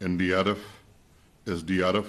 NDRF, SDRF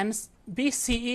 NBCE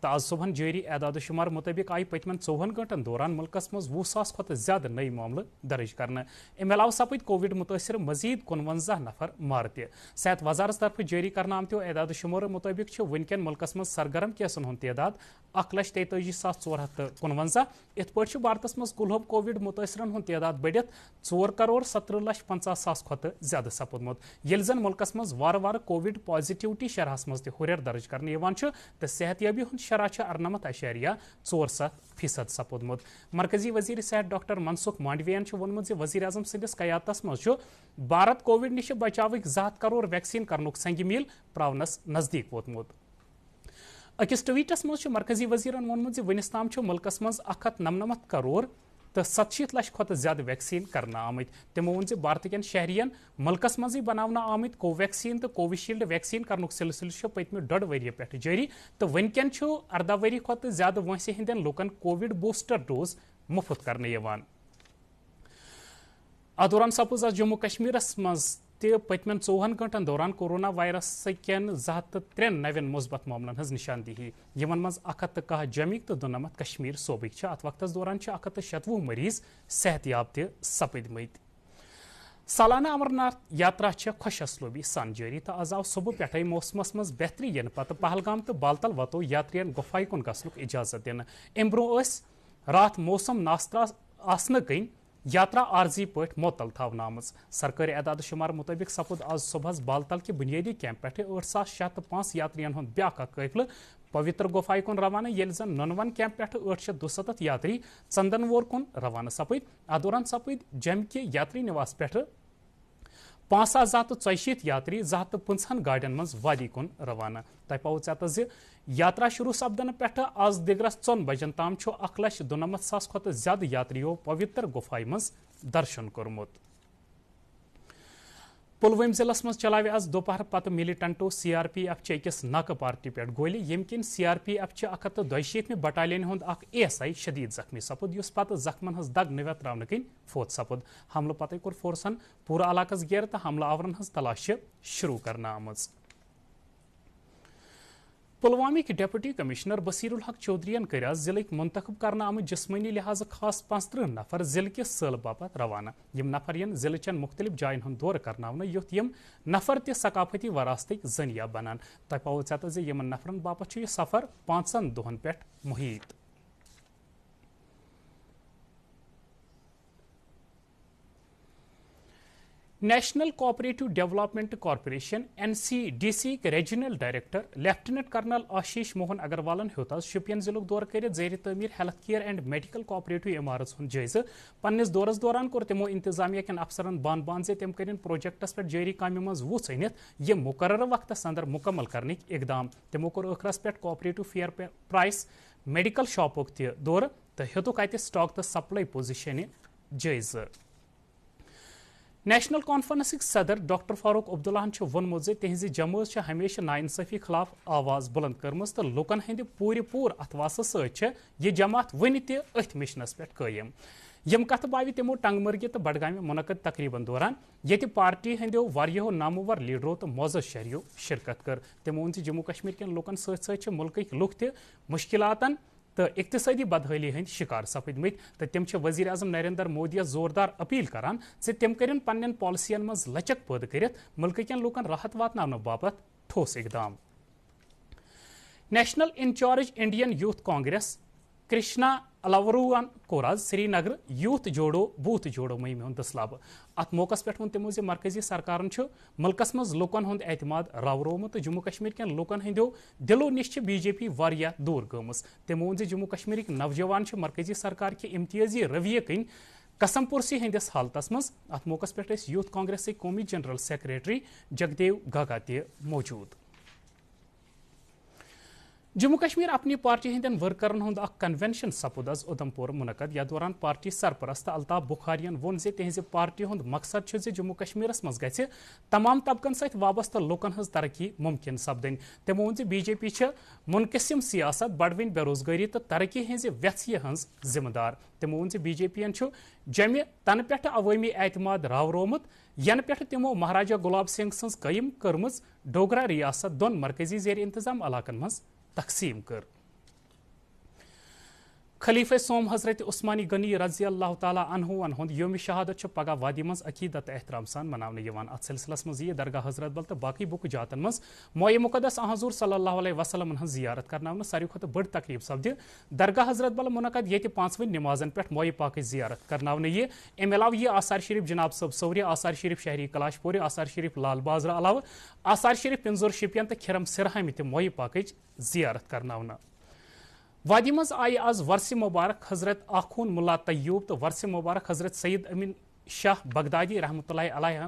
تو آز صبح جاری اعداد و شمار مطابق آئی پتمن 24 گھنٹن دوران ملکس مز 20,000 کھت زیادہ نئی معاملہ درج کرنا ام علاوہ سپد کووڈ متاثر مزید 51 نفر مارت صحت وزارت طرف جاری کرنا آمتو اعداد و شمار مطابق ونکین ملکس مز سرگرم کیسن ہند تعداد 1,43,451 ات پہ بھارتس مز کلہب کووڈ متاثرن ہند تعداد بڑھت 4,17,50,000 کھت زیادہ سپودمت یل زن ملکس مز وار وار کووڈ پازیٹیوٹی شرحس مز ہریر درج کرنے تو صحت یابی ہند شرح 98.47% سپودمت مرکزی وزیر صحت ڈاکٹر منسکھ مانڈویان وونمت وزیر اعظم سندس قیادتس مز بھارت کووڈ نش بچاوک 2 کروڑ ویکسین کرنک سنگ میل پراونس نزدیک ووتمت اکس ٹویٹس مز مرکزی وزیرن وونمت ونس تام ملکس مز 199 کروڑ تو 70 لچھ کھت زیادہ ویکسین کرنا آمت تمو ون بھارت کین شہرین ملکس مزے بنانا آمت کو ویکسین تو کووشیلڈ ویکسین کرنک سلسلہ پتمہ 1.5 ؤری پہ جاری تو ونکین 18 ؤری کھت زیادہ وانسہ ہندین لوکن کووڈ بوسٹر ڈوز مفت کرنے یوان دوران سپز جموں کشمیرس مز پتمن 24 گھنٹن دوران کورونا وائرس کین 203 نوین مثبت معاملن ہز نشاندہی یمن مز 110 جمک تو 92 کشمیر صوبک ات وقت دوران 196 مریض صحت یاب تہ سپدمت سالانہ امرناتھ یاترا خوش اسلوبی سان جاری تو آز آو صبح پہ موسمس مز بہتری ین پتہ پہلگام تو بالتل وتو یاترین گفائی کن گھنک اجازت دن ام برو رات موسم ناسترا آسنہ کن یاترا عارضی پٹ معطل تھونا آمت سرکاری اعداد و شمار مطابق سپد آز صبح بالتل کے بنیادی کیمپ پہ 8,605 یاترین ہند بیاا قافلہ پوتر گفائی کن روانہ یل زن نونون کیمپ پہ 867 یاتری ژندن وور کن روانہ سپد ات دوران سپد جم کے یاتری نواس پہ 5,264 یاتری 250 گاڑین مز وادی کن روانہ تہ پاو ژےٚ یاترا شروع سپدن پہ آز دگرس 4 بجن تام 1,92,000 کھت زیادہ یاتریو پوتر گفائی مز درشن کورمت پلوم ضلع مز چلاوِ آز دوپہر پتہ ملیٹنٹو CRPF چہ أکس ناکہ پارٹی پہ گولی یم کن CRPF چہ 162 بٹالین ہند اخ ASI شدید زخمی سپد اس پتہ زخمن ہز دگ نویت تراؤن کن فوت سپد حملہ پتہ کور فورسن پورہ علاقس گیر تو حملہ آورن ہز تلاش شروع کرنا آمز پلوامک ڈپٹی کمشنر بصیر الحق چودھری کر ضلع منتخب کرنا آمت جسمانی لحاظ خاص 35 نفر ضلع کس سل باپت روانہ یم نفر ین ضلع چن مختلف جائن ہند دور کرنا یوت یم نفر تہ ثقافتی وراثتک ذریعہ بنان تہ پاو ژےٚ یمن نفرن باپت یہ سفر 5 دہن پہ محیط national cooperative development corporation NCDC regional director lieutenant colonel Ashish Mohan اگروالن ہیوت شپین ضلع دور کر زیر تعمیر health care and medical cooperative عمارت ہند جائزہ پنس دورس دوران کور تمو انتظامیہ کن افسرن بان بان زِ تم کرن پروجیکٹس پہ جاری کامہ مز وُہ ژھنتھ یہ مقررہ وقتس اندر مکمل کرنک اقدام تمو کور ٲخرس پہ کوآپریٹو فیئر پرائس میڈیکل شاپک تہ دور تو ہیوتک اتہ سٹاک تو سپلائی پوزیشن جائزہ نیشنل کانفرنسک صدر ڈاکٹر فاروق عبداللہ وونمت تہذ جماعت ہمیشہ ناانصافی خلاف آواز بلند کرم تو لوکن ہند پور اتواس ست یہ جماعت ون تہ ات مشنس پہ قائم یم کت باوی تمو ٹنگ مرگہ تو بڈگام منعقد تقریباً دوران یہ پارٹی ہندو واریاہو نامور لیڈرو تو معزز شہریو شرکت کر تمو ون جموں کشمیر کن لوکن ست ملکک لوک تہ مشکلاتن تو اقتصادی بدحالی ہند شکار سپدمت تو تم وزیر اعظم نریندر مودی زوردار اپیل کران تم کرن پنن پالسین مز لچک پید کرت ملک کن لوکن راحت واتناؤن باپت ٹھوس اقدام national incharge Indian youth Congress Krishna الاوروان کور سری نگر یوتھ جوڑو بوتھ جوڑو مہم ہند دسلاب ات موقع پہ ون تمو مرکزی سرکارن ملکس مز لوکن ہند اعتماد راورومت تو جموں کشمیر کن لوکن ہندو دلو نش BJP واریاہ دور گمس تمو ون جموں کشمیرک نوجوان مرکزی سرکار کے امتیازی رویہ کن قسم پرسی ہندس حالتس مز ات موقع پہ یوتھ کانگریس قومی جنرل سیکریٹری جگدیو گاگا تہ موجود جموں کشمیر اپنی پارٹی ہندین ورکرن ہند اخ کنونشن سپود ادھم پور منعقد یا دوران پارٹی سرپرست الطاف بخارین وون تہذ پارٹی ہند مقصد جموں کشمیرس مز گژھِ تمام طبقن ست وابستہ لوکن ہز ترقی ممکن سپدن تمو وون BJP منقسم سیاست بڑوین بے روزگاری تو ترقی ہز ویژھیہ ہز ذمہ دار تمو وون BJP جمع تنہ پہ عوامی اعتماد راورومت ین پہ تمو مہاراجہ گلاب سنگھ سن قیم کرمز ڈوگرا ریاست دون مرکزی زیر انتظام علاقن مز تقسیم کر خلیفہ سوم حضرت عثمانی غنی رضی اللہ تعالیٰ عنہن ہند یوم شہادت وادی وادی مز عقیدت احترام سان مناونہ ات سلسلس مز یہ درگاہ حضرت بل تو باقی بک جاتن مز موئے مقدس حضور صلی اللہ علیہ وسلم ہن زیارت کرناونہ ساروی کھت بڑ تقریب سپد درگاہ حضرت بل منعقد یہ 5 نمازن پہ موئے پاک زیارت کرناونہ یہ ام علاوہ یہ آثار شریف جناب صب سوریہ آثار شریف شہری کلاش پورہ آثار شریف لال بازرہ علاوہ آثار شریف پنزور شپین تو کھرم سرہامہ تہ موئے پاک زیارت کرناونہ وادی مز آئی آز ورث مبارک حضرت آخون ملا طیوب تو ورث مبارک حضرت سید امین شاہ بغدادی رحمۃ اللہ علیہ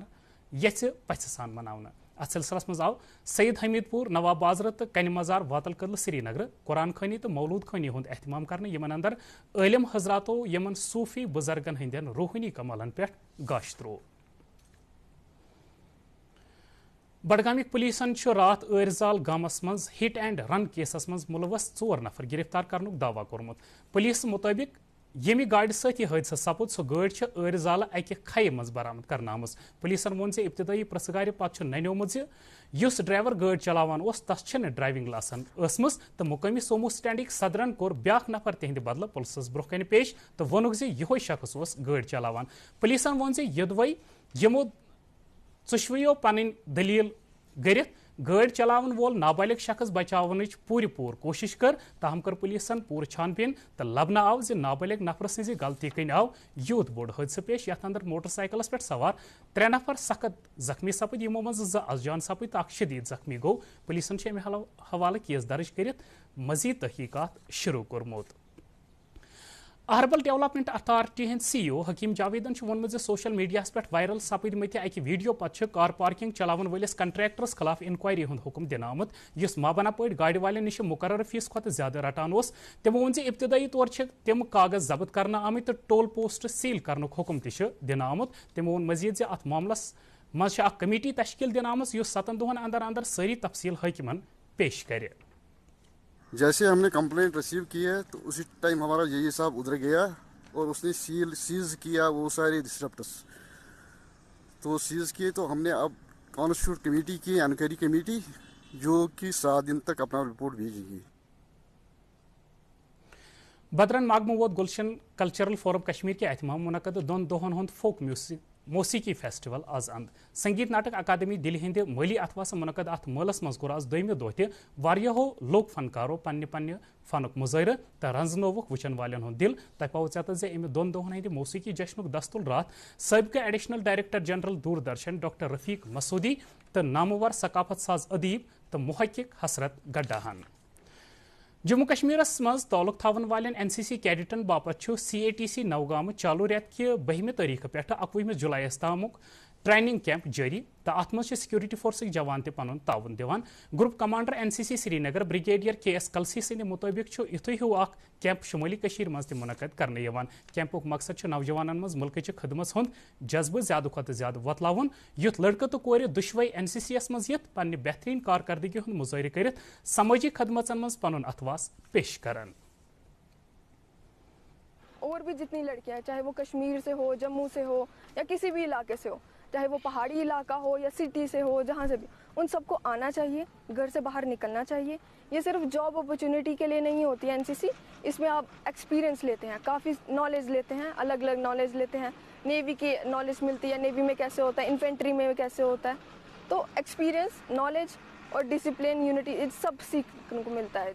یھ پژھ سان مناونہ ات سلسلس مز آو سید حمید پور نواب بازرہ تو کنہ مزار واتل قدل سری نگر قرآن خانی تو مولود خانی ہند اہتمام کرنے یمن اندر عالم حضراتو یمن صوفی بزرگن ہندین روحانی کمالن پہ گاش ترو بڈگامک پولیسن رات ارزال گامس مز ہٹ اینڈ رن کیسس مز ملوث 4 نفر گرفتار کرنک دعوی کورمت پولیس مطابق یمہ گاڑی ست یہ حادثہ سپد سو گاڑی ارزالہ اکہ کھیہ مز برآمد کرنا آمز پولیسن وون ابتدائی پرسگار پتہ ننیومت یس ڈرائیور گاڑی چلاوان تس ڈرائیونگ لاسن ٲسمٕژ تو مقامی سومو سٹینڈک صدرن کور بیاکھ نفر تہند بدلہ پولیسس برونٛہہ کن پیش تو وونُکھ یہ شخص گاڑی چلاوان پولیسن وون یدوے یمو ژۄشوٕیو پنٕنۍ دلیل گرِتھ گاڑی چلاون وول نابالغ شخص بچاونٕچ پور کوشش کر تاہم کر پولیسن پور چھان بین تو لبنہ آو نابالغ نفر سٕنٛزِ غلطی کن آو یوت بوڑ حادثہ پیش یتھ اندر موٹر سائیکلس پہ سوار 3 نفر سخت زخمی سپد یمو مز 2 اسجان سپد تو شدید زخمی گو پولیسن امہ حوالہ کیس درج کرت مزید تحقیقات شروع کورمت اہربل ڈیولپمنٹ اتھارٹی ہند سی او حکیم جاویدن وونمت سوشل میڈیا پہ وائرل سپدمت اکہ ویڈیو پتہ کار پارکنگ چلاون ولس کنٹریکٹرس خلاف انکوائری ہند حکم دن آمت اس مابنا پٲٹھۍ گاڑی والین نش مقرر فیس کھت زیادہ رٹان تمو وون ابتدائی طور تم کاغذ ضبط کرنا آمت تو ٹول پوسٹ سیل کرنک حکم تہ دن آمت تمو وون مزید ات معاملس مز اخ کمیٹی تشکیل دن آمت اس 7 دہن اندر اندر ساری تفصیل حاکمن پیش کرے جیسے ہم نے کمپلینٹ ریسیو کی ہے تو اسی ٹائم ہمارا یہی صاحب ادھر گیا اور اس نے سیز کیا وہ سارے ڈسٹرپٹس تو سیز کیے تو ہم نے اب کانسٹیٹیوٹ کمیٹی کی انکوائری کمیٹی جو کہ 7 دن تک اپنا رپورٹ بھیجے گی بدرن ماگمہ ووت گلشن کلچرل فورم کشمیر کے اہتمام منعقد 2 دہن ہند فوک موسیقی فیسٹول آز اند سنگیت ناٹک اکادمی دل ہند مالی اتھواس منعقد ات ملس مز کور آز دویمہ دہ تہ واریاہو لوک فنکارو پنہ فنک مظاہرہ تو رنزنوک وچن والن ہند دل تہ پاو ژےٚ امہ 2 دہن ہند موسیقی جشنک دستل رات سابقہ additional director general Doordarshan doctor Rafiq Masoodi تو نامور ثقافت ساز ادیب تو محقق حسرت گڈاہن جموں کشمیرس مز تعلق تھاون والن این سی سی کیڈٹن باپت CATC نوگام چالو رٮ۪تھ کہِ 2 تٲریٖخ پٮ۪ٹھ 21 جُلائی تامُک ٹریننگ کیمپ جاری تو ات مز سیکورٹی فورسک جوان تہ پن تعاون دِوان گروپ کمانڈر NCC سری نگر بریگیڈیئر KS کلسی سٕنٛدِ مطٲبق یِتھُے ہیوٗ اکھ کیمپ شمٲلی کشیر مز تہ منعقد کرنہٕ یِوان کیمپُک مقصد نوجوانن مز ملکٕچہِ خدمت ہُنٛد جذبہٕ زیادٕ کھۄتہٕ زیادٕ وۄتلاوُن یُتھ لڑکہٕ تہٕ کورِ دۄشوے NCC یس مز یِتھ پننہِ بہتریٖن کارکردگی ہُنٛد مظٲہرٕ کٔرِتھ سمٲجی خدمتن مز پنُن اتھواس پیش کرن اور بھی جتنی لڑکیاں ہیں چاہے وہ کشمیر سے ہو جموں سے ہو یا کسی بھی علاقے سے ہو چاہے وہ پہاڑی علاقہ ہو یا سٹی سے ہو جہاں سے بھی ان سب کو آنا چاہیے گھر سے باہر نکلنا چاہیے یہ صرف جاب اپرچونیٹی کے لیے نہیں ہوتی ہے NCC اس میں آپ ایکسپیرینس لیتے ہیں کافی نالج لیتے ہیں الگ الگ نالج لیتے ہیں نیوی کی نالج ملتی ہے نیوی میں کیسے ہوتا ہے انفینٹری میں کیسے ہوتا ہے تو ایکسپیرینس نالج اور ڈسپلن یونٹی سب سیکھنے کو ملتا ہے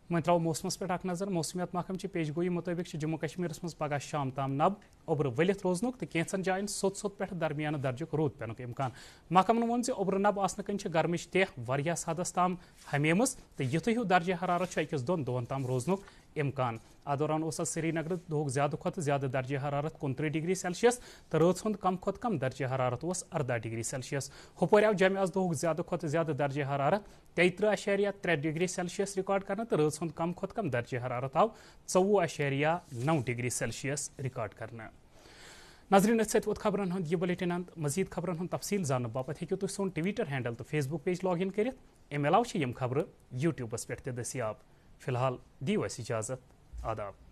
وۄنۍ ترٛاوو موسمس پٮ۪ٹھ اکھ نظر موسمیات محکمہ چہِ پیش گوئی مطٲبق چھُ جموں کشمیرس منٛز پگہہ شام تام نب اوٚبرٕ ؤلِتھ روزنُک تہٕ کینٛژن جاین سوٚت پٮ۪ٹھ درمیانہٕ درجُک روٗد پٮ۪نُک اِمکان محکمن ووٚن زِ اوٚبرٕ نب آسنہٕ کِنۍ چھِ گرمٕچ تیہ واریاہس حدس تام ہمیمٕژ تہٕ یِتھُے ہیوٗ درجہِ حرارت چھُ 1-2 دۄہن تام روزنُک اِمکان اتھ دوران اوس سری نگر دُہُک زیادٕ کھۄتہٕ زیادٕ درجہِ حرارت 29 ڈگری سیلسیس تہٕ رٲژ ہُنٛد کم کھۄتہٕ کم درجہِ حرارت اوس 14 ڈگری سیلسیس ہُپٲرۍ آو جمہِ آز دُہُک زیادٕ کھۄتہٕ زیادٕ درجہِ حرارت 33.3 ڈگری سیلسیس رِکارڈ کرنہٕ تہٕ رٲژ ہُنٛد کم کھۄتہٕ کم درجہِ حرارت آو 24.9 ڈگری سیلسیس رِکارڈ کرنہٕ ناظریٖن أتھۍ سۭتۍ ووت خبرن ہُنٛد یہِ بُلیٹن انٛد مزیٖد خبرن ہُنٛد تفصیل زاننہٕ باپتھ ہیٚکِو تُہۍ سون ٹویٹر ہینڈل تہٕ Facebook page log in کٔرِتھ امہِ علاوٕ چھِ یِم خبرٕ یوٗٹیوٗبس پٮ۪ٹھ تہِ دٔستیاب فی الحال دِیِو اَسہِ اِجازت آداب